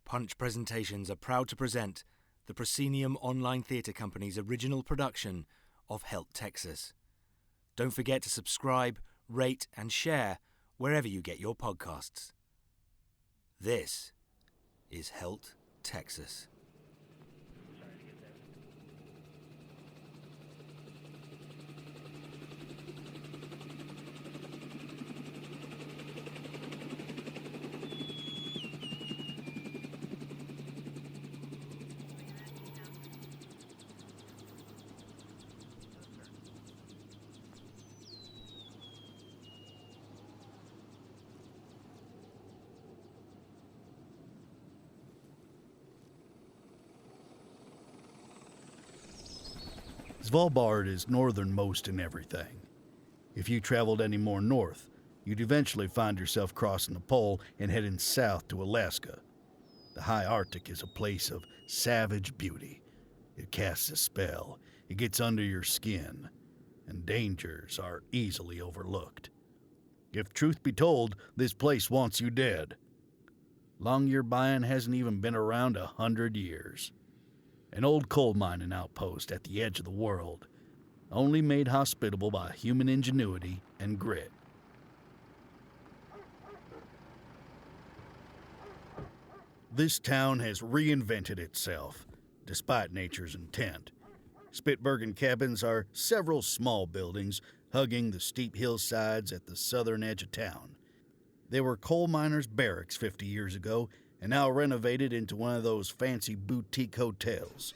Punch Presentations are proud to present the Proscenium Online Theatre Company's original production of Helt Texas. Don't forget to subscribe, rate and share wherever you get your podcasts. This is Helt Texas. Svalbard is northernmost in everything. If you traveled any more north, you'd eventually find yourself crossing the pole and heading south to Alaska. The high Arctic is a place of savage beauty. It casts a spell, it gets under your skin, and dangers are easily overlooked. If truth be told, this place wants you dead. Longyearbyen hasn't even been around 100 years. An old coal mining outpost at the edge of the world, only made hospitable by human ingenuity and grit. This town has reinvented itself, despite nature's intent. Spitbergen cabins are several small buildings hugging the steep hillsides at the southern edge of town. They were coal miners' barracks 50 years ago, and now renovated into one of those fancy boutique hotels,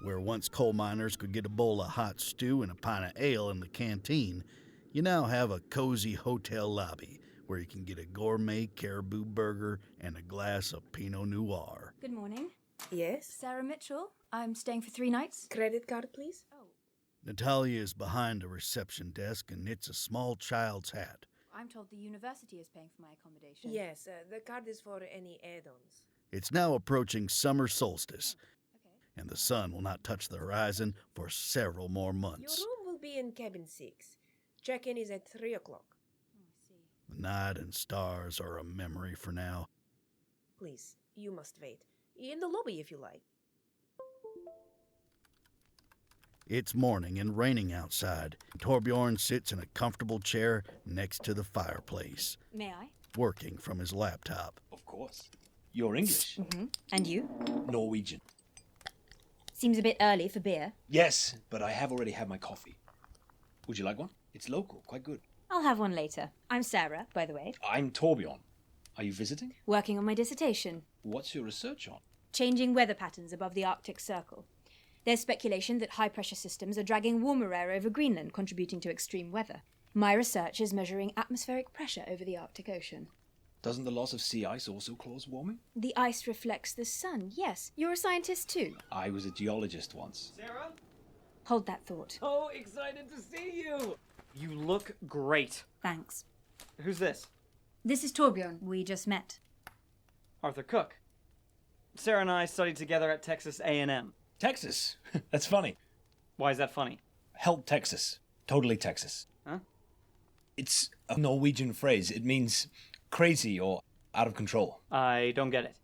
where once coal miners could get a bowl of hot stew and a pint of ale in the canteen. You now have a cozy hotel lobby where you can get a gourmet caribou burger and a glass of Pinot Noir. Good morning. Yes? Sarah Mitchell. I'm staying for 3 nights. Credit card, please? Oh, Natalia is behind a reception desk and knits a small child's hat. I'm told the university is paying for my accommodation. Yes, the card is for any add-ons. It's now approaching summer solstice, Okay. and the sun will not touch the horizon for several more Your months. room will be in cabin 6. Check-in is at 3 o'clock. Oh, I see. The night and stars are a memory for now. Please, you must wait. In the lobby if you like. It's morning and raining outside. Torbjørn sits in a comfortable chair next to the fireplace, May I? working from his laptop. Of course. You're English. Mm-hmm. And you? Norwegian. Seems a bit early for beer. Yes, but I have already had my coffee. Would you like one? It's local, quite good. I'll have one later. I'm Sarah, by the way. I'm Torbjørn. Are you visiting? Working on my dissertation. What's your research on? Changing weather patterns above the Arctic Circle. There's speculation that high-pressure systems are dragging warmer air over Greenland, contributing to extreme weather. My research is measuring atmospheric pressure over the Arctic Ocean. Doesn't the loss of sea ice also cause warming? The ice reflects the sun, yes. You're a scientist too. I was a geologist once. Sarah? Hold that thought. So excited to see you! You look great. Thanks. Who's this? This is Torbjørn. We just met. Arthur Cook. Sarah and I studied together at Texas A&M. Texas? That's funny. Why is that funny? Helt Texas. Totally Texas. Huh? It's a Norwegian phrase. It means crazy or out of control. I don't get it.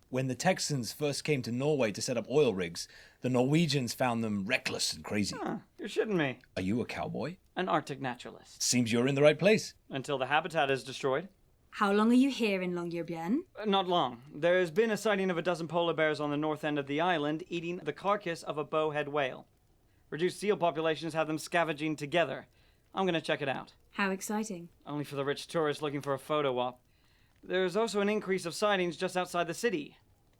When the Texans first came to Norway to set up oil rigs, the Norwegians found them reckless and crazy. Huh, you're shitting me. Are you a cowboy? An Arctic naturalist. Seems you're in the right place. Until the habitat is destroyed. How long are you here in Longyearbyen? Not long. There's been a sighting of a dozen polar bears on the north end of the island eating the carcass of a bowhead whale. Reduced seal populations have them scavenging together. I'm gonna check it out. How exciting. Only for the rich tourists looking for a photo op. There's also an increase of sightings just outside the city.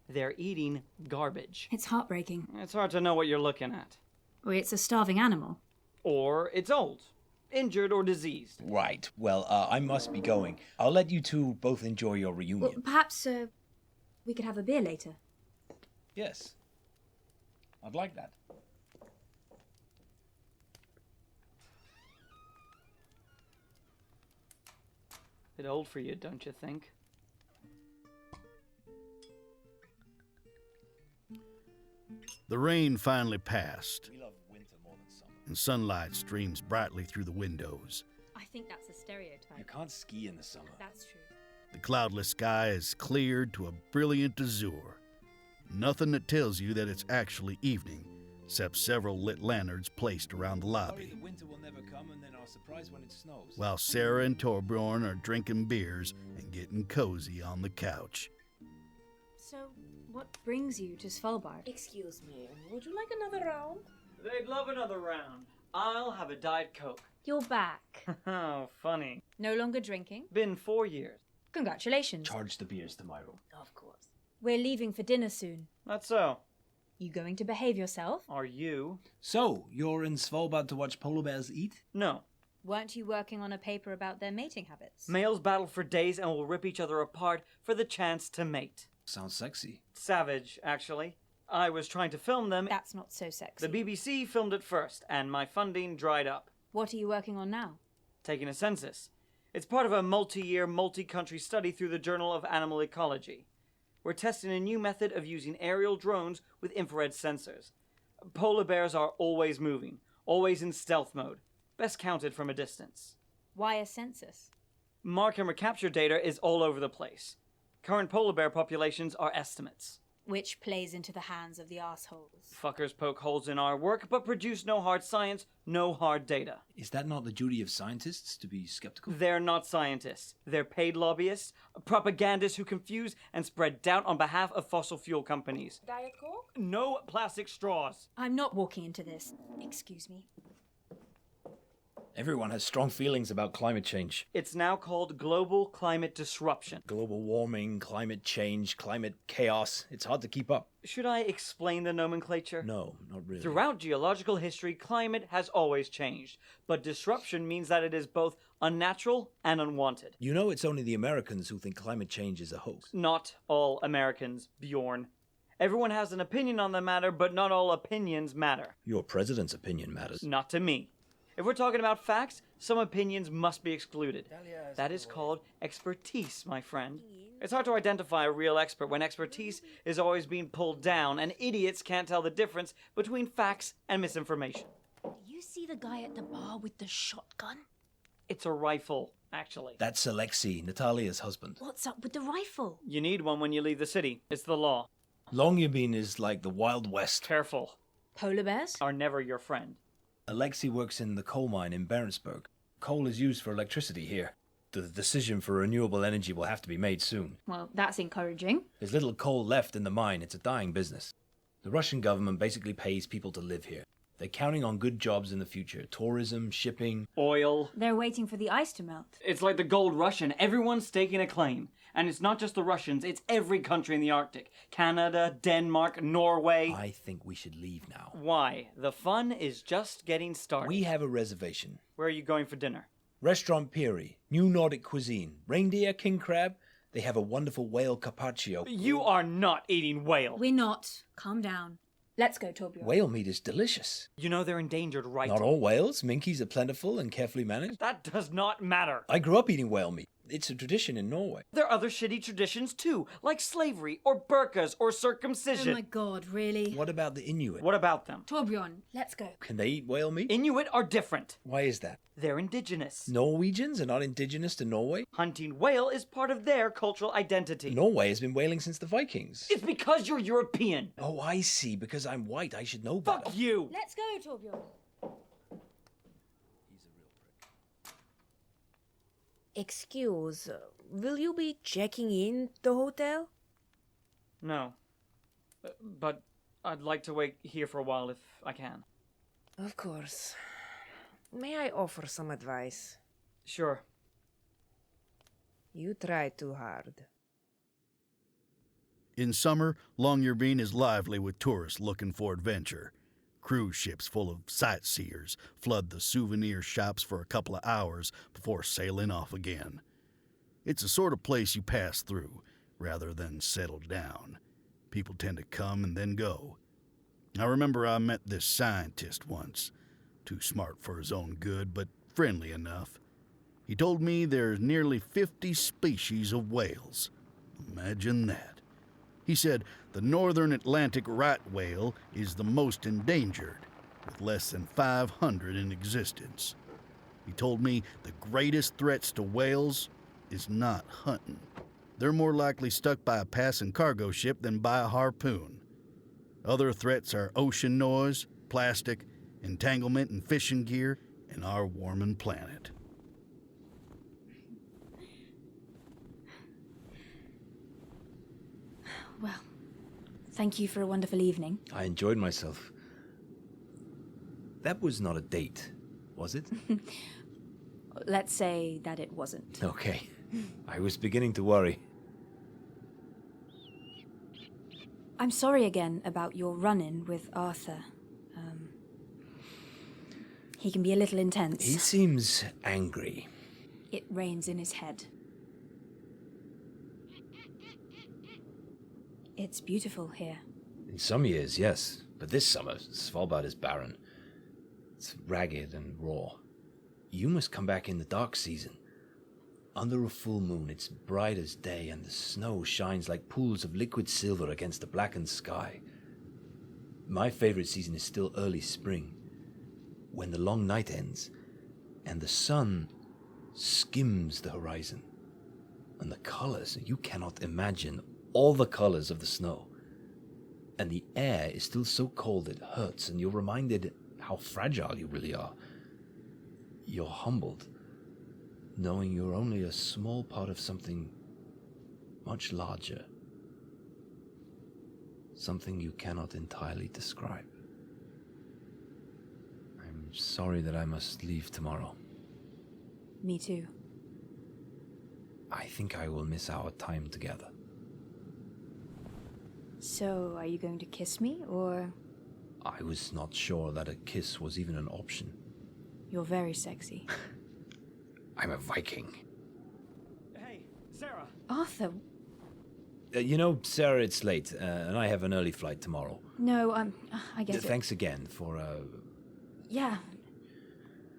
They're eating garbage. It's heartbreaking. It's hard to know what you're looking at. Or it's a starving animal. Or it's old, injured or diseased. Right. Well, I must be going. I'll let you two both enjoy your reunion. Well, perhaps we could have a beer later. Yes. I'd like that. Bit old for you, don't you think? The rain finally passed, We love winter more than summer. and sunlight streams brightly through the windows. I think that's a stereotype. You can't ski in the summer. That's true. The cloudless sky is cleared to a brilliant azure. Nothing that tells you that it's actually evening, except several lit lanterns placed around the lobby. The winter will never come and then are surprised when it snows. While Sarah and Torbjørn are drinking beers and getting cozy on the couch. So, what brings you to Svalbard? Excuse me, would you like another round? They'd love another round. I'll have a Diet Coke. You're back. Oh, funny. No longer drinking? Been 4 years. Congratulations. Charge the beers to my room. Of course. We're leaving for dinner soon. That's so. You going to behave yourself? Are you? So, you're in Svalbard to watch polar bears eat? No. Weren't you working on a paper about their mating habits? Males battle for days and will rip each other apart for the chance to mate. Sounds sexy. Savage, actually. I was trying to film them. That's not so sexy. The BBC filmed it first, and my funding dried up. What are you working on now? Taking a census. It's part of a multi-year, multi-country study through the Journal of Animal Ecology. We're testing a new method of using aerial drones with infrared sensors. Polar bears are always moving, always in stealth mode, best counted from a distance. Why a census? Mark and recapture data is all over the place. Current polar bear populations are estimates. Which plays into the hands of the assholes. Fuckers poke holes in our work, but produce no hard science, no hard data. Is that not the duty of scientists to be skeptical? They're not scientists. They're paid lobbyists, propagandists who confuse and spread doubt on behalf of fossil fuel companies. Diet Coke? No plastic straws. I'm not walking into this. Excuse me. Everyone has strong feelings about climate change. It's now called global climate disruption. Global warming, climate change, climate chaos. It's hard to keep up. Should I explain the nomenclature? No, not really. Throughout geological history, climate has always changed, but disruption means that it is both unnatural and unwanted. You know it's only the Americans who think climate change is a hoax. Not all Americans, Bjorn. Everyone has an opinion on the matter, but not all opinions matter. Your president's opinion matters. Not to me. If we're talking about facts, some opinions must be excluded. That is called expertise, my friend. It's hard to identify a real expert when expertise is always being pulled down, and idiots can't tell the difference between facts and misinformation. Do you see the guy at the bar with the shotgun? It's a rifle, actually. That's Alexei, Natalia's husband. What's up with the rifle? You need one when you leave the city. It's the law. Longyearbyen is like the Wild West. Careful. Polar bears? Are never your friend. Alexei works in the coal mine in Barentsburg. Coal is used for electricity here. The decision for renewable energy will have to be made soon. Well, that's encouraging. There's little coal left in the mine. It's a dying business. The Russian government basically pays people to live here. They're counting on good jobs in the future. Tourism, shipping. Oil. They're waiting for the ice to melt. It's like the gold rush and everyone's staking a claim. And it's not just the Russians, it's every country in the Arctic. Canada, Denmark, Norway. I think we should leave now. Why? The fun is just getting started. We have a reservation. Where are you going for dinner? Restaurant Peary. New Nordic cuisine. Reindeer, king crab. They have a wonderful whale carpaccio. You are not eating whale. We're not. Calm down. Let's go, Torbjørn. Whale meat is delicious. You know they're endangered, right? Not all whales. Minkies are plentiful and carefully managed. That does not matter. I grew up eating whale meat. It's a tradition in Norway. There are other shitty traditions too, like slavery or burqas or circumcision. Oh my god, really? What about the Inuit? What about them? Torbjørn, let's go. Can they eat whale meat? Inuit are different. Why is that? They're indigenous. Norwegians are not indigenous to Norway? Hunting whale is part of their cultural identity. Norway has been whaling since the Vikings. It's because you're European. Oh, I see. Because I'm white, I should know better. Fuck you. Let's go, Torbjørn. Excuse, will you be checking in the hotel? No. But I'd like to wait here for a while if I can. Of course. May I offer some advice? Sure. You try too hard. In summer, Longyearbyen is lively with tourists looking for adventure. Cruise ships full of sightseers flood the souvenir shops for a couple of hours before sailing off again. It's the sort of place you pass through, rather than settle down. People tend to come and then go. I remember I met this scientist once. Too smart for his own good, but friendly enough. He told me there's nearly 50 species of whales. Imagine that. He said the northern Atlantic right whale is the most endangered, with less than 500 in existence. He told me the greatest threats to whales is not hunting, they're more likely stuck by a passing cargo ship than by a harpoon. Other threats are ocean noise, plastic, entanglement in fishing gear, and our warming planet. Well, thank you for a wonderful evening. I enjoyed myself. That was not a date, was it? Let's say that it wasn't. Okay. I was beginning to worry. I'm sorry again about your run-in with Arthur. He can be a little intense. He seems angry. It rains in his head. It's beautiful here. In some years, yes. But this summer, Svalbard is barren. It's ragged and raw. You must come back in the dark season. Under a full moon, it's bright as day, and the snow shines like pools of liquid silver against the blackened sky. My favorite season is still early spring, when the long night ends, and the sun skims the horizon. And the colors, you cannot imagine all the colors of the snow. And the air is still so cold it hurts, and you're reminded how fragile you really are. You're humbled, knowing you're only a small part of something much larger. Something you cannot entirely describe. I'm sorry that I must leave tomorrow. Me too. I think I will miss our time together. So, are you going to kiss me, or...? I was not sure that a kiss was even an option. You're very sexy. I'm a Viking. Hey, Sarah. Arthur... Sarah, it's late, and I have an early flight tomorrow. No, I get it. Thanks again for, Yeah.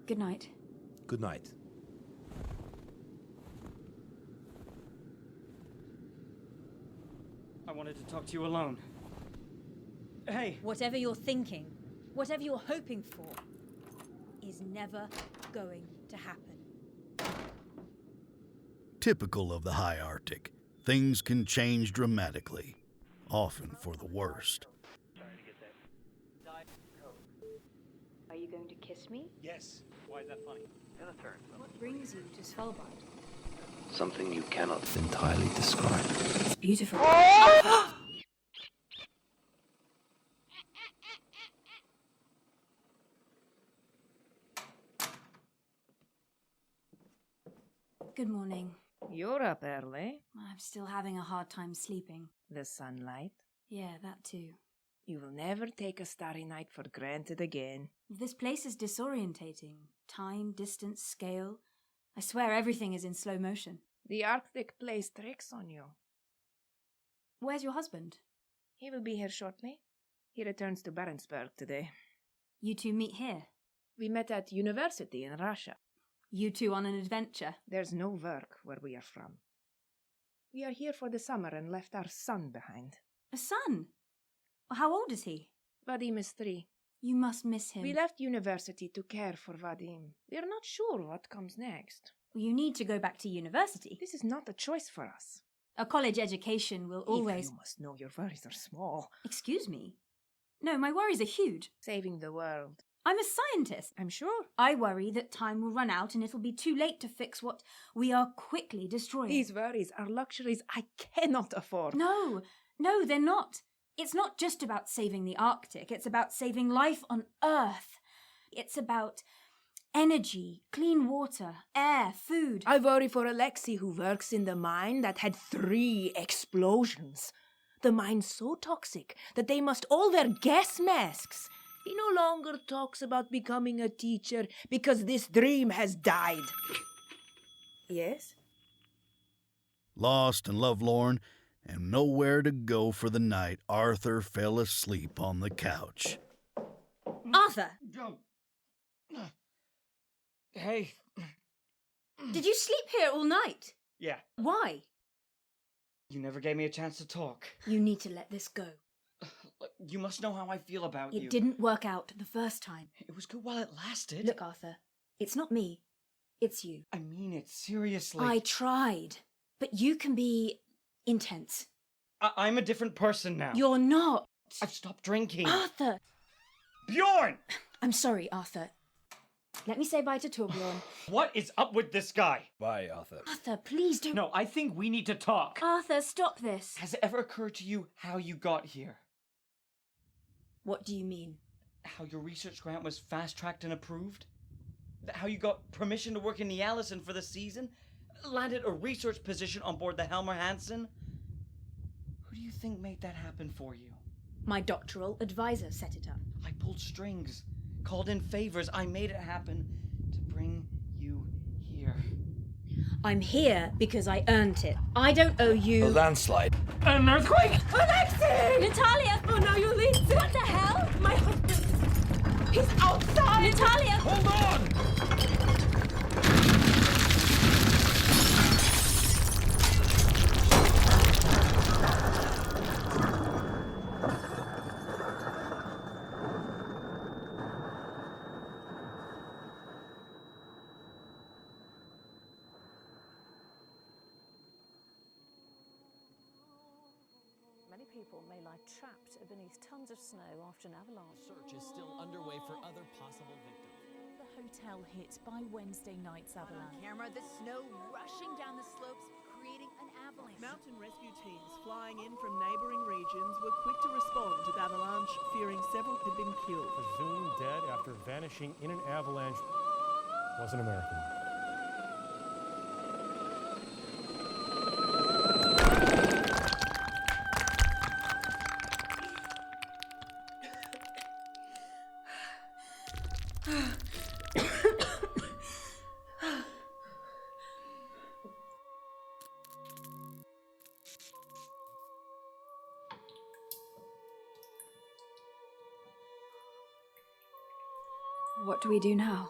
Good night. Good night. I wanted to talk to you alone. Hey. Whatever you're thinking, whatever you're hoping for, is never going to happen. Typical of the high Arctic, things can change dramatically, often for the worst. Are you going to kiss me? Yes. Why is that funny? What brings you to Svalbard? Something you cannot entirely describe. It's beautiful. Good morning. You're up early. I'm still having a hard time sleeping. The sunlight. Yeah, that too. You will never take a starry night for granted again. This place is disorientating. Time, distance, scale. I swear everything is in slow motion. The Arctic plays tricks on you. Where's your husband? He will be here shortly. He returns to Barentsburg today. You two meet here. We met at university in Russia. You two on an adventure. There's no work where we are from. We are here for the summer and left our son behind. A son? How old is he? Vadim is 3. You must miss him. We left university to care for Vadim. We are not sure what comes next. You need to go back to university. This is not a choice for us. A college education will always... You must know your worries are small. Excuse me? No, my worries are huge. Saving the world. I'm a scientist. I'm sure. I worry that time will run out and it'll be too late to fix what we are quickly destroying. These worries are luxuries I cannot afford. No, they're not. It's not just about saving the Arctic. It's about saving life on Earth. It's about energy, clean water, air, food. I worry for Alexei, who works in the mine that had 3 explosions. The mine so toxic that they must all wear gas masks. He no longer talks about becoming a teacher because this dream has died. Yes? Lost and lovelorn, and nowhere to go for the night, Arthur fell asleep on the couch. Arthur! Hey. Did you sleep here all night? Yeah. Why? You never gave me a chance to talk. You need to let this go. You must know how I feel about you. It didn't work out the first time. It was good while it lasted. Look, Arthur, it's not me. It's you. I mean it seriously. I tried. But you can be Intense. I'm a different person now. You're not. I've stopped drinking. Arthur! Bjorn! I'm sorry, Arthur. Let me say bye to Torbjørn. What is up with this guy? Bye, Arthur. Arthur, please don't... No, I think we need to talk. Arthur, stop this. Has it ever occurred to you how you got here? What do you mean? How your research grant was fast-tracked and approved? How you got permission to work in the Allison for the season? Landed a research position on board the Helmer Hansen? Who do you think made that happen for you? My doctoral advisor set it up. I pulled strings, called in favors. I made it happen to bring you here. I'm here because I earned it. I don't owe you... A landslide. An earthquake? Alexei! Natalia! Oh, now you leave. What the hell? My husband! He's outside! Natalia! Hold on! Many people may lie trapped beneath tons of snow after an avalanche. Search is still underway for other possible victims. The hotel hit by Wednesday night's avalanche. On camera, the snow rushing down the slopes, creating an avalanche. Mountain rescue teams flying in from neighbouring regions were quick to respond to the avalanche, fearing several had been killed. Presumed dead after vanishing in an avalanche was an American. What do we do now?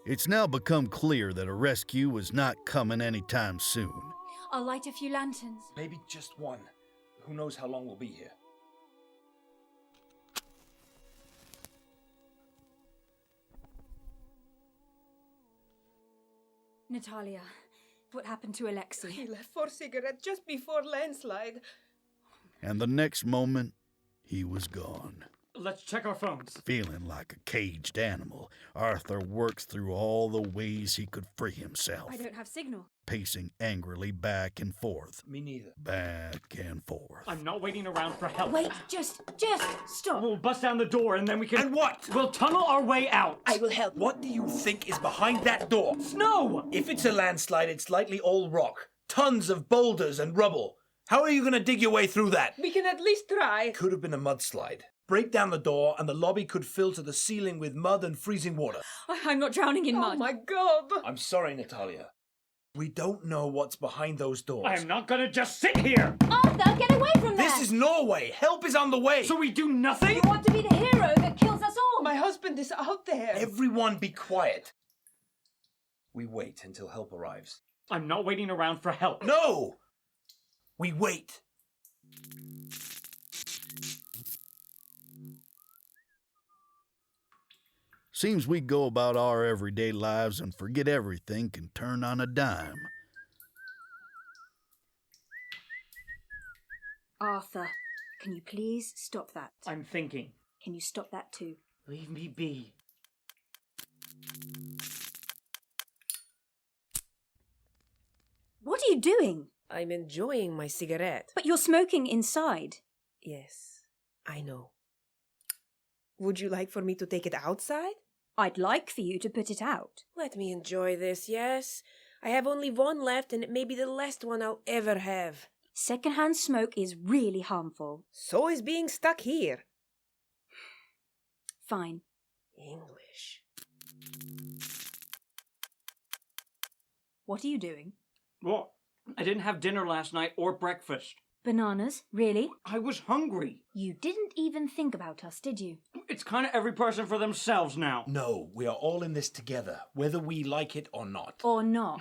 It's now become clear that a rescue was not coming anytime soon. I'll light a few lanterns. Maybe just one. Who knows how long we'll be here? Natalia, what happened to Alexei? He left for cigarette just before landslide. And the next moment, he was gone. Let's check our phones. Feeling like a caged animal, Arthur works through all the ways he could free himself, I don't have signal. pacing angrily back and forth. Me neither. Back and forth. I'm not waiting around for help. Wait, just stop. We'll bust down the door and then we can... And what? We'll tunnel our way out. I will help. What do you think is behind that door? Snow! If it's a landslide, it's likely all rock. Tons of boulders and rubble. How are you going to dig your way through that? We can at least try. Could have been a mudslide. Break down the door and the lobby could fill to the ceiling with mud and freezing water. I'm not drowning in mud. Oh my god! I'm sorry, Natalia. We don't know what's behind those doors. I am not gonna just sit here! Arthur, get away from This that! is Norway! Help is on the way! So we do nothing? You want to be the hero that kills us all! My husband is out there. Everyone be quiet. We wait until help arrives. I'm not waiting around for help. No! We wait. Seems we go about our everyday lives and forget everything can turn on a dime. Arthur, can you please stop that? I'm thinking. Can you stop that too? Leave me be. What are you doing? I'm enjoying my cigarette. But you're smoking inside. Yes, I know. Would you like for me to take it outside? I'd like for you to put it out. Let me enjoy this, yes? I have only one left and it may be the last one I'll ever have. Secondhand smoke is really harmful. So is being stuck here. Fine. English. What are you doing? What? I didn't have dinner last night or breakfast. Bananas? Really? I was hungry. You didn't even think about us, did you? It's kind of every person for themselves now. No, we are all in this together, whether we like it or not. Or not.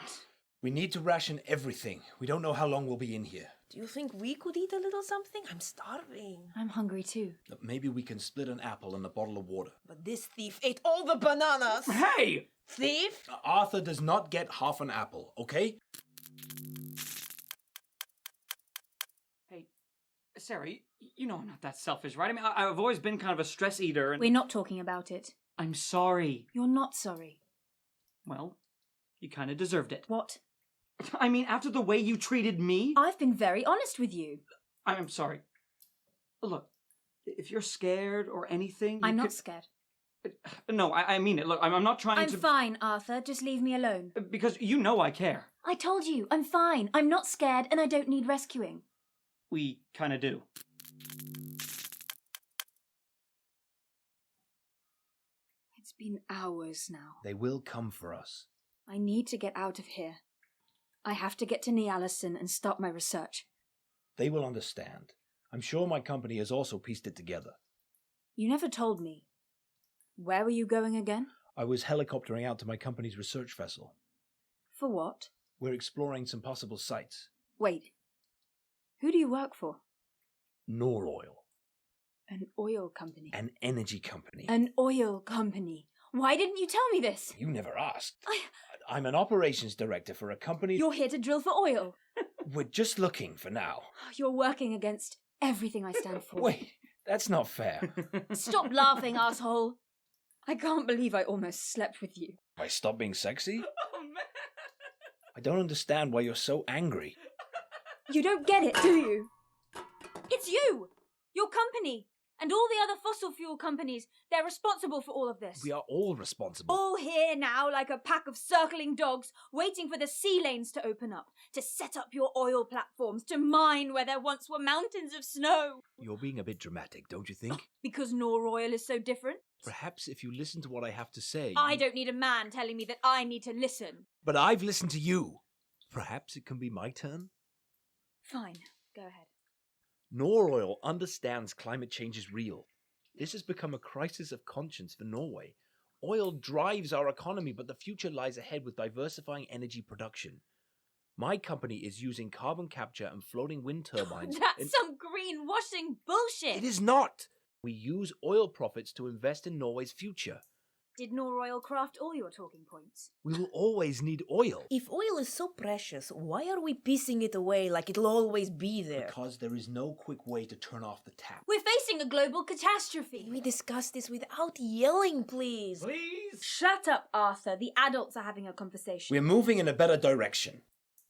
We need to ration everything. We don't know how long we'll be in here. Do you think we could eat a little something? I'm starving. I'm hungry too. Maybe we can split an apple and a bottle of water. But this thief ate all the bananas. Hey! Thief? Arthur does not get half an apple, okay? Sarah, you know I'm not that selfish, right? I mean, I've always been kind of a stress eater, and... We're not talking about it. I'm sorry. You're not sorry. Well, you kind of deserved it. What? I mean, after the way you treated me... I've been very honest with you. I'm sorry. Look, if you're scared or anything... I'm not scared. No, I mean it. Look, I'm not trying to... I'm fine, Arthur. Just leave me alone. Because you know I care. I told you, I'm fine. I'm not scared, and I don't need rescuing. We kind of do. It's been hours now. They will come for us. I need to get out of here. I have to get to Ny-Ålesund and start my research. They will understand. I'm sure my company has also pieced it together. You never told me. Where were you going again? I was helicoptering out to my company's research vessel. For what? We're exploring some possible sites. Wait. Who do you work for? Noroil. An oil company. An energy company. An oil company. Why didn't you tell me this? You never asked. I'm an operations director for a company... You're here to drill for oil. We're just looking for now. You're working against everything I stand for. Wait, that's not fair. Stop laughing, asshole. I can't believe I almost slept with you. Have I stopped being sexy? Oh, man. I don't understand why you're so angry. You don't get it, do you? It's you! Your company! And all the other fossil fuel companies. They're responsible for all of this. We are all responsible. All here now like a pack of circling dogs, waiting for the sea lanes to open up, to set up your oil platforms, to mine where there once were mountains of snow. You're being a bit dramatic, don't you think? Because Noroil is so different? Perhaps if you listen to what I have to say... I don't need a man telling me that I need to listen. But I've listened to you. Perhaps it can be my turn? Fine, go ahead. Noroil understands climate change is real. This has become a crisis of conscience for Norway. Oil drives our economy, but the future lies ahead with diversifying energy production. My company is using carbon capture and floating wind turbines. That's some greenwashing bullshit! It is not! We use oil profits to invest in Norway's future. Did Noroil craft all your talking points? We will always need oil. If oil is so precious, why are we piecing it away like it'll always be there? Because there is no quick way to turn off the tap. We're facing a global catastrophe. Can we discuss this without yelling, please? Please? Shut up, Arthur. The adults are having a conversation. We're moving in a better direction.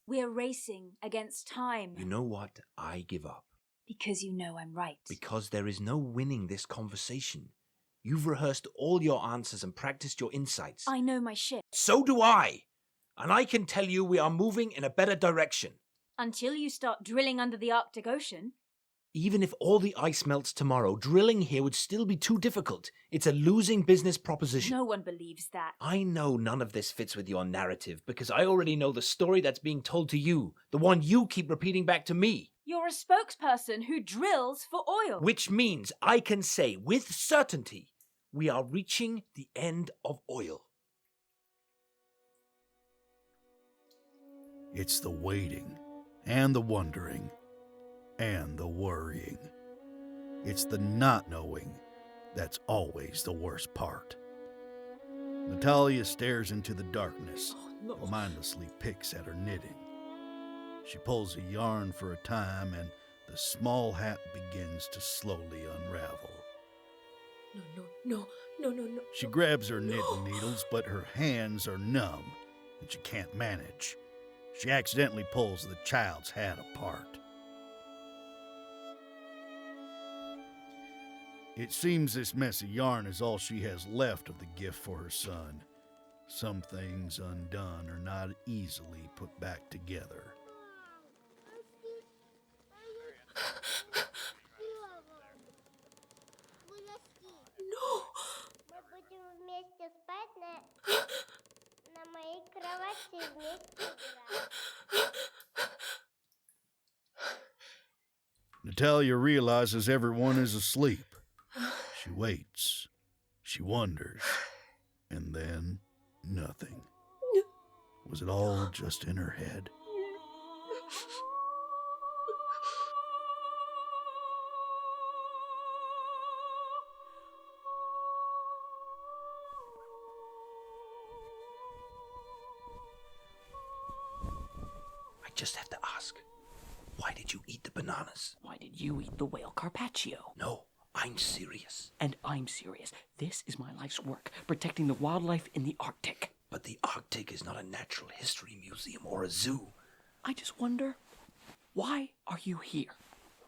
We're racing against time. You know what? I give up. Because you know I'm right. Because there is no winning this conversation. You've rehearsed all your answers and practiced your insights. I know my shit. So do I! And I can tell you we are moving in a better direction. Until you start drilling under the Arctic Ocean. Even if all the ice melts tomorrow, drilling here would still be too difficult. It's a losing business proposition. No one believes that. I know none of this fits with your narrative because I already know the story that's being told to you, the one you keep repeating back to me. You're a spokesperson who drills for oil. Which means I can say with certainty we are reaching the end of oil. It's the waiting, and the wondering, and the worrying. It's the not knowing that's always the worst part. Natalia stares into the darkness, mindlessly picks at her knitting. She pulls a yarn for a time, and the small hat begins to slowly unravel. No. She grabs her knitting needles, but her hands are numb, and she can't manage. She accidentally pulls the child's hat apart. It seems this messy yarn is all she has left of the gift for her son. Some things undone are not easily put back together. Natalia realizes everyone is asleep. She waits. She wonders. And then, nothing. Was it all just in her head? I just have to ask. Why did you eat the bananas? Why did you eat the whale carpaccio? No, I'm serious. And I'm serious. This is my life's work, protecting the wildlife in the Arctic. But the Arctic is not a natural history museum or a zoo. I just wonder, why are you here?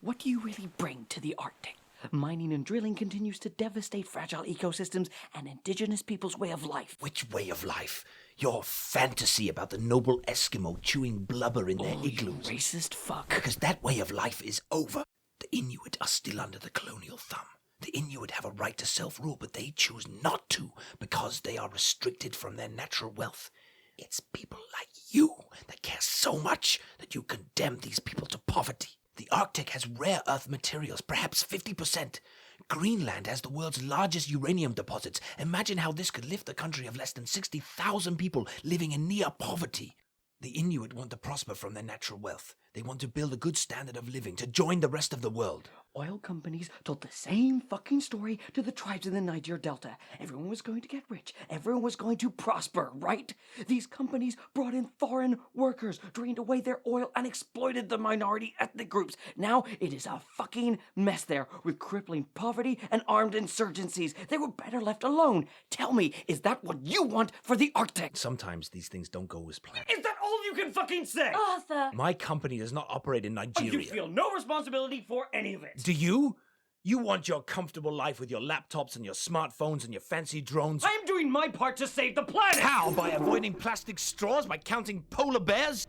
What do you really bring to the Arctic? Mining and drilling continues to devastate fragile ecosystems and indigenous people's way of life. Which way of life? Your fantasy about the noble Eskimo chewing blubber in their igloos. You racist fuck. Because that way of life is over. The Inuit are still under the colonial thumb. The Inuit have a right to self-rule, but they choose not to because they are restricted from their natural wealth. It's people like you that care so much that you condemn these people to poverty. The Arctic has rare earth materials, perhaps 50%. Greenland has the world's largest uranium deposits. Imagine how this could lift a country of less than 60,000 people living in near poverty. The Inuit want to prosper from their natural wealth. They want to build a good standard of living, to join the rest of the world. Oil companies told the same fucking story to the tribes in the Niger Delta. Everyone was going to get rich. Everyone was going to prosper, right? These companies brought in foreign workers, drained away their oil, and exploited the minority ethnic groups. Now it is a fucking mess there, with crippling poverty and armed insurgencies. They were better left alone. Tell me, is that what you want for the Arctic? Sometimes these things don't go as planned. Is that all you can fucking say? Arthur! My company does not operate in Nigeria. You feel no responsibility for any of it. Do you? You want your comfortable life with your laptops and your smartphones and your fancy drones. I'm doing my part to save the planet! How? By avoiding plastic straws? By counting polar bears?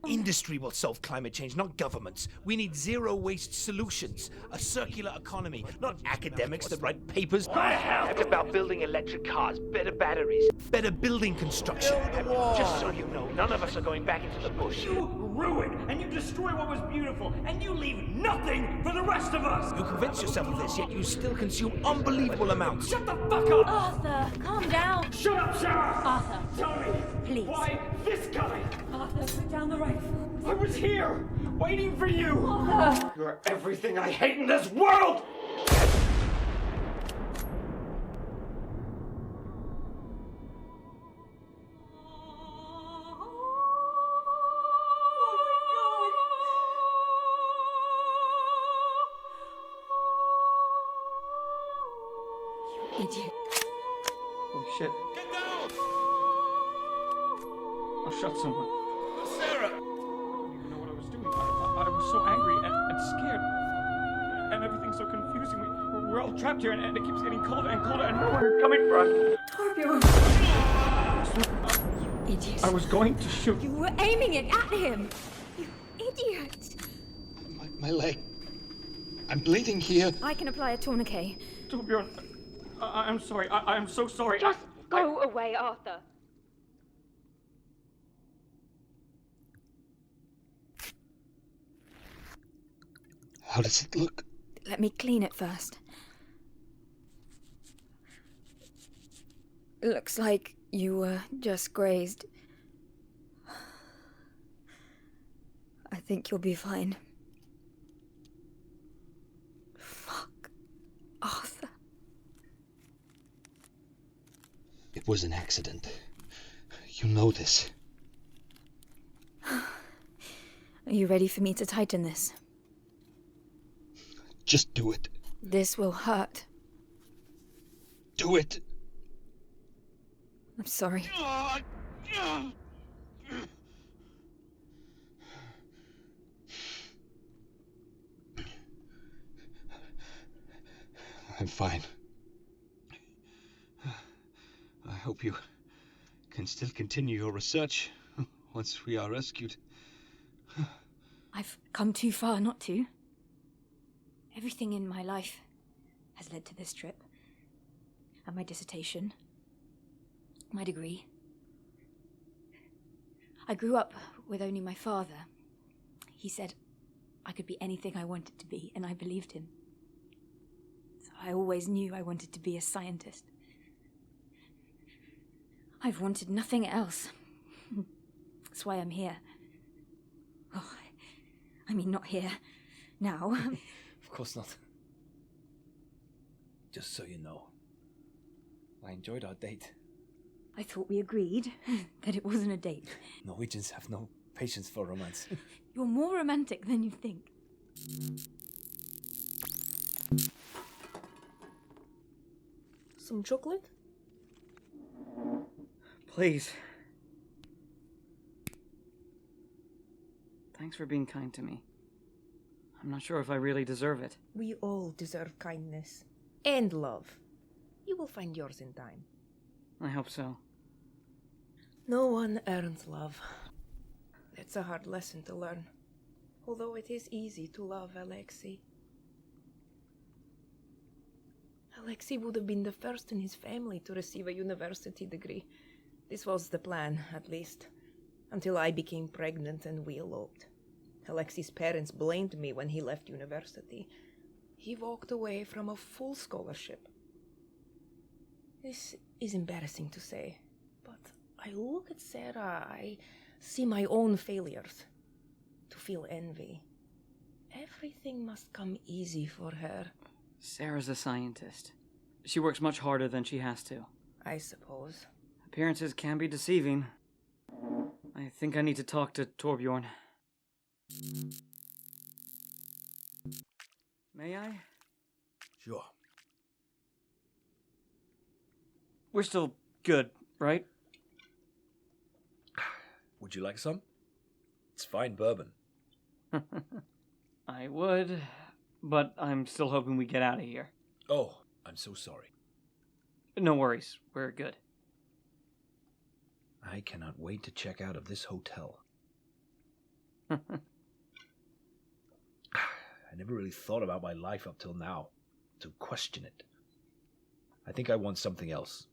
Industry will solve climate change, not governments. We need zero-waste solutions. A circular economy, not academics that write papers. It's about building electric cars, better batteries, better building construction. Just so you know, none of us are going back into the bush. You ruin and you destroy what was beautiful, and you leave nothing for the rest of us! You convince yourself of this, yet you still consume unbelievable amounts. Shut the fuck up! Arthur, calm down! Shut up, Sarah! Arthur, tell me, please. Why this guy? Arthur, put down the rifle. I was here, waiting for you! Arthur! You're everything I hate in this world! Idiot. Holy shit. Get down! I shot someone. Sarah! I don't even know what I was doing. I was so angry and scared. And everything's so confusing. We're all trapped here, and it keeps getting colder and colder, and nowhere it's coming from. Torbjørn! You idiot. I was going to shoot. You were aiming it at him! You idiot! My leg. I'm bleeding here. I can apply a tourniquet. Torbjørn, I'm sorry. I'm so sorry. Just go away, Arthur. How does it look? Let me clean it first. Looks like you were just grazed. I think you'll be fine. Fuck. Arthur. It was an accident. You know this. Are you ready for me to tighten this? Just do it. This will hurt. Do it. I'm sorry. I'm fine. I hope you can still continue your research once we are rescued. I've come too far not to. Everything in my life has led to this trip. And my dissertation. My degree. I grew up with only my father. He said I could be anything I wanted to be, and I believed him. So I always knew I wanted to be a scientist. I've wanted nothing else. That's why I'm here. Oh, I mean, not here. Now. Of course not. Just so you know, I enjoyed our date. I thought we agreed that it wasn't a date. Norwegians have no patience for romance. You're more romantic than you think. Some chocolate? Please. Thanks for being kind to me. I'm not sure if I really deserve it. We all deserve kindness. And love. You will find yours in time. I hope so. No one earns love. That's a hard lesson to learn. Although it is easy to love Alexei. Alexei would have been the first in his family to receive a university degree. This was the plan, at least. Until I became pregnant and we eloped. Alexei's parents blamed me when he left university. He walked away from a full scholarship. This is embarrassing to say, but I look at Sarah, I see my own failures. To feel envy. Everything must come easy for her. Sarah's a scientist. She works much harder than she has to. I suppose. Appearances can be deceiving. I think I need to talk to Torbjørn. May I? Sure. We're still good, right? Would you like some? It's fine bourbon. I would, but I'm still hoping we get out of here. Oh, I'm so sorry. No worries, we're good. I cannot wait to check out of this hotel. I never really thought about my life up till now, to question it. I think I want something else.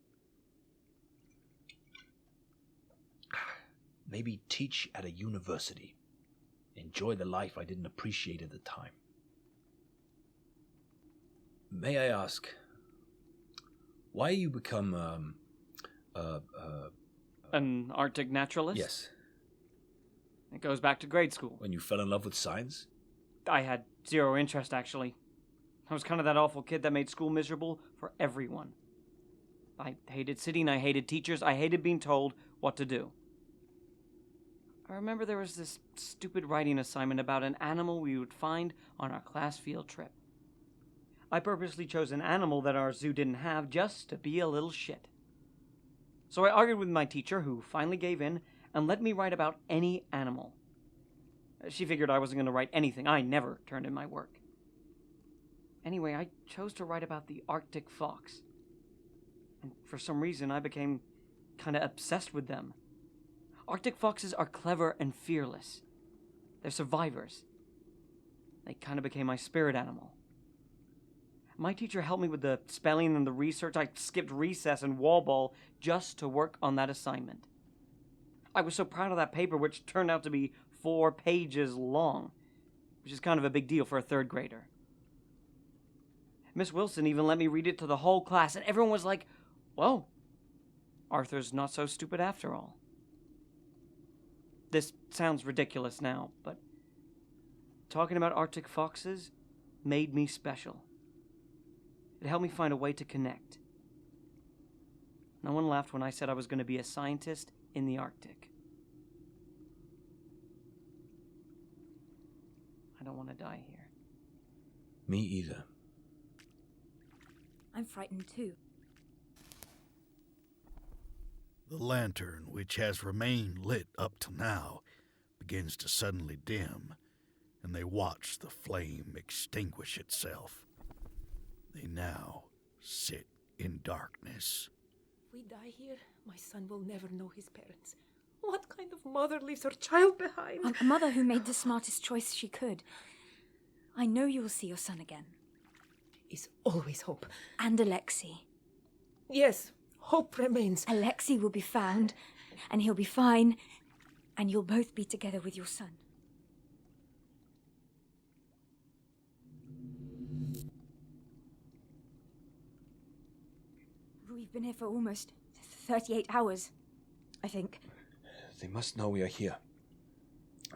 Maybe teach at a university. Enjoy the life I didn't appreciate at the time. May I ask, why you become, an Arctic naturalist? Yes. It goes back to grade school. When you fell in love with science? I had zero interest, actually. I was kind of that awful kid that made school miserable for everyone. I hated sitting, I hated teachers, I hated being told what to do. I remember there was this stupid writing assignment about an animal we would find on our class field trip. I purposely chose an animal that our zoo didn't have just to be a little shit. So I argued with my teacher, who finally gave in and let me write about any animal. She figured I wasn't going to write anything. I never turned in my work. Anyway, I chose to write about the Arctic fox. And for some reason, I became kind of obsessed with them. Arctic foxes are clever and fearless. They're survivors. They kind of became my spirit animal. My teacher helped me with the spelling and the research. I skipped recess and wall ball just to work on that assignment. I was so proud of that paper, which turned out to be 4 pages long, which is kind of a big deal for a 3rd grader. Miss Wilson even let me read it to the whole class, and everyone was like, "Whoa, Arthur's not so stupid after all." This sounds ridiculous now, but talking about Arctic foxes made me special. It helped me find a way to connect. No one laughed when I said I was going to be a scientist in the Arctic. I don't want to die here. Me either. I'm frightened too. The lantern, which has remained lit up till now, begins to suddenly dim, and they watch the flame extinguish itself. They now sit in darkness. If we die here, my son will never know his parents. What kind of mother leaves her child behind? A mother who made the smartest choice she could. I know you will see your son again. Is always hope. And Alexei. Yes, hope remains. Alexei will be found, and he'll be fine, and you'll both be together with your son. We've been here for almost 38 hours, I think. They must know we are here.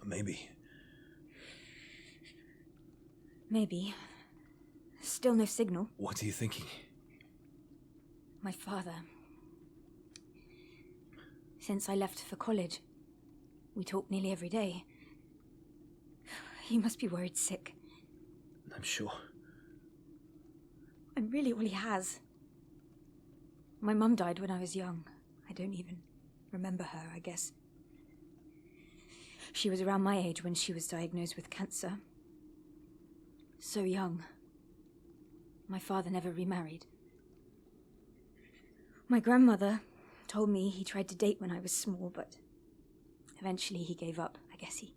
Maybe. Maybe. Still no signal. What are you thinking? My father. Since I left for college, We talk nearly every day. He must be worried sick. I'm sure. I'm really all he has. My mum died when I was young. I don't even remember her, I guess. She was around my age when she was diagnosed with cancer. So young. My father never remarried. My grandmother told me he tried to date when I was small, but eventually he gave up. I guess he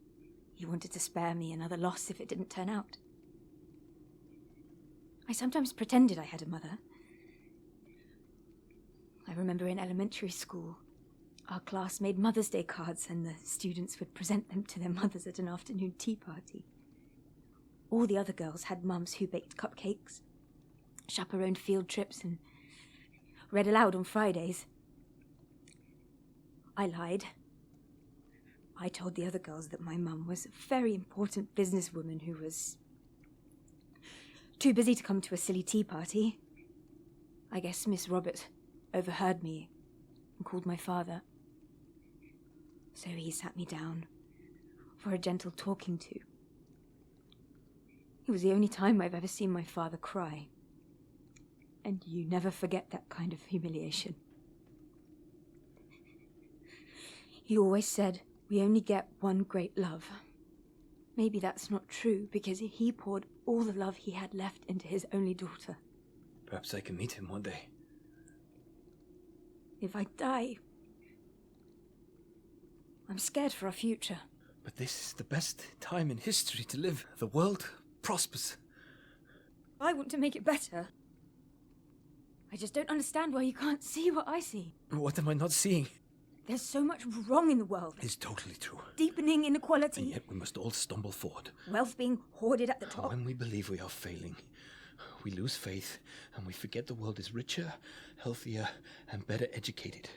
wanted to spare me another loss if it didn't turn out. I sometimes pretended I had a mother. I remember in elementary school, our class made Mother's Day cards and the students would present them to their mothers at an afternoon tea party. All the other girls had mums who baked cupcakes, chaperoned field trips, and read aloud on Fridays. I lied. I told the other girls that my mum was a very important businesswoman who was too busy to come to a silly tea party. I guess Miss Roberts overheard me and called my father. So he sat me down for a gentle talking to. It was the only time I've ever seen my father cry. And you never forget that kind of humiliation. He always said, we only get one great love. Maybe that's not true, because he poured all the love he had left into his only daughter. Perhaps I can meet him one day. If I die, I'm scared for our future. But this is the best time in history to live. The world prospers. I want to make it better. I just don't understand why you can't see what I see. What am I not seeing? There's so much wrong in the world. It's totally true. Deepening inequality. And yet we must all stumble forward. Wealth being hoarded at the top. When we believe we are failing, we lose faith and we forget the world is richer, healthier, and better educated.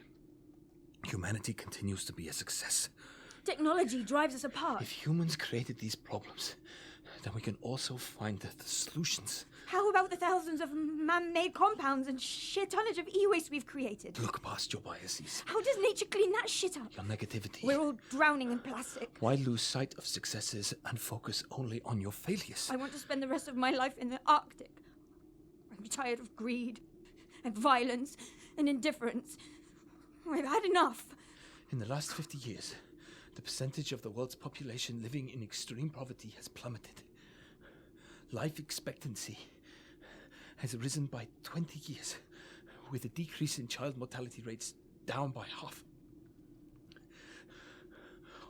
Humanity continues to be a success. Technology drives us apart. If humans created these problems, then we can also find the solutions. How about the thousands of man-made compounds and sheer tonnage of e-waste we've created? Look past your biases. How does nature clean that shit up? Your negativity. We're all drowning in plastic. Why lose sight of successes and focus only on your failures? I want to spend the rest of my life in the Arctic. I'm tired of greed and violence and indifference. I've had enough. In the last 50 years, the percentage of the world's population living in extreme poverty has plummeted. Life expectancy has risen by 20 years, with a decrease in child mortality rates down by half.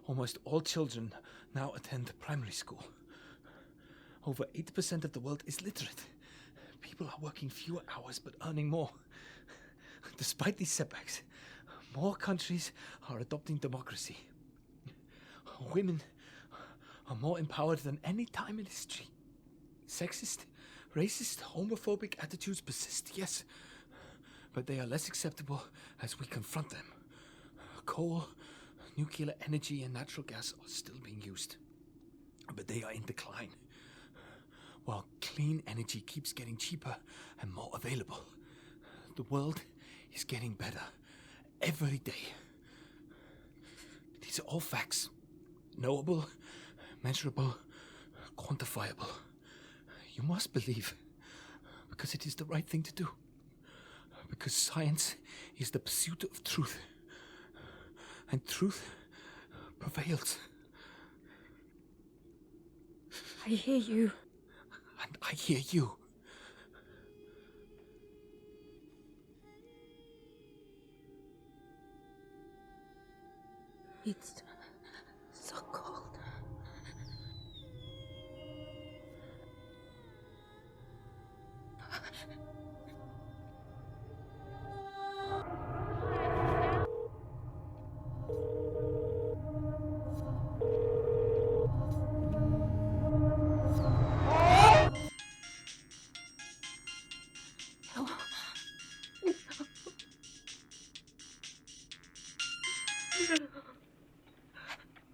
Almost all children now attend primary school. Over 80% of the world is literate. People are working fewer hours but earning more. Despite these setbacks, more countries are adopting democracy. Women are more empowered than any time in history. Sexist, racist, homophobic attitudes persist, yes, but they are less acceptable as we confront them. Coal, nuclear energy, and natural gas are still being used, but they are in decline, while clean energy keeps getting cheaper and more available. The world is getting better every day. These are all facts. Knowable, measurable, quantifiable. You must believe, because it is the right thing to do. Because science is the pursuit of truth. And truth prevails. I hear you. And I hear you. It's so cold.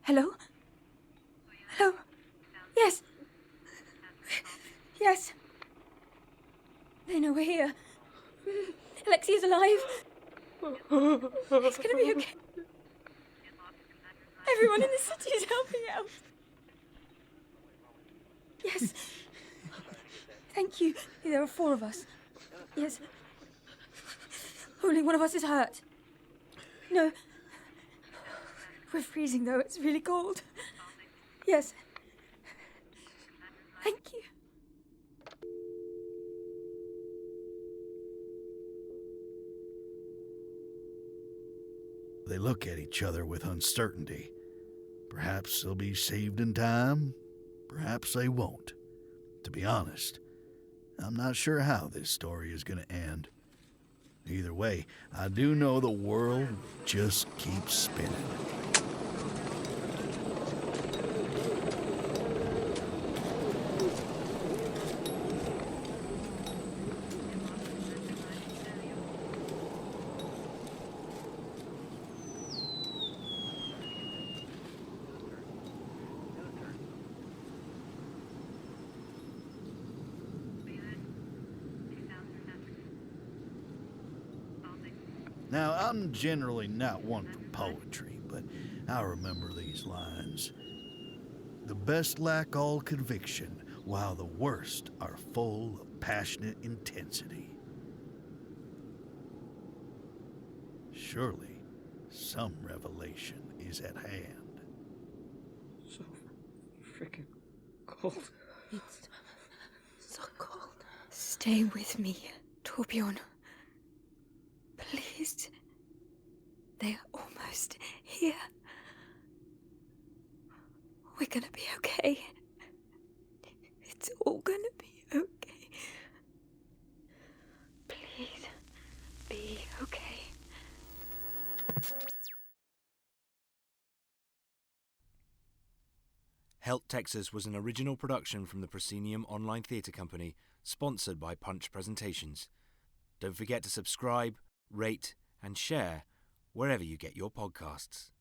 Hello? Hello? Yes. Yes. They know we're here. Alexi's alive. It's gonna be okay. Everyone in the city is helping out. Yes. Thank you. There are 4 of us. Yes. Only one of us is hurt. No. We're freezing, though. It's really cold. Yes. Thank you. They look at each other with uncertainty. Perhaps they'll be saved in time, perhaps they won't. To be honest, I'm not sure how this story is going to end. Either way, I do know the world just keeps spinning. Now, I'm generally not one for poetry, but I remember these lines. The best lack all conviction, while the worst are full of passionate intensity. Surely, some revelation is at hand. So freaking cold. It's so cold. Stay with me, Torbjørn. Please. They're almost here. We're gonna be okay. It's all gonna be okay. Please be okay. Helt Texas was an original production from the Proscenium Online Theatre Company, sponsored by Punch Presentations. Don't forget to subscribe, rate, and share wherever you get your podcasts.